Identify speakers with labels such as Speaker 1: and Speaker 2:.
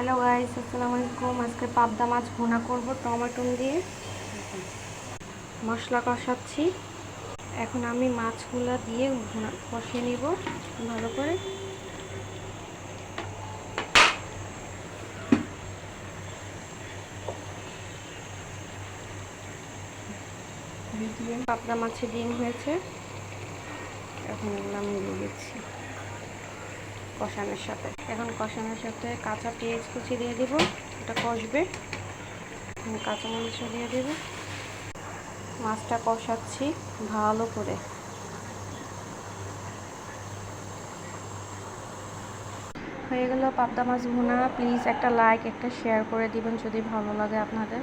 Speaker 1: Hello guys, আসসালামু আলাইকুম। আজকে পাবদা মাছ ভুনা করব টমেটো দিয়ে। মশলা কষাচ্ছি। এখন আমি মাছগুলো দিয়ে ভুনা কষিয়ে নিব ভালো করে। পাবদা মাছে ডিম হয়েছে, এখন এগুলো আমি দিয়ে দিচ্ছি কষানোর সাথে। এখন কষানোর সাথে কাঁচা পেঁয়াজ কুচি দিয়ে দিব, এটা কষবে। কাঁচামরিচও দিয়ে দেব। মাছটা কষাচ্ছি ভালো করে। হয়ে গেল পাবদা মাছ ভুনা। প্লিজ একটা লাইক একটা শেয়ার করে দিবেন যদি ভালো লাগে আপনাদের।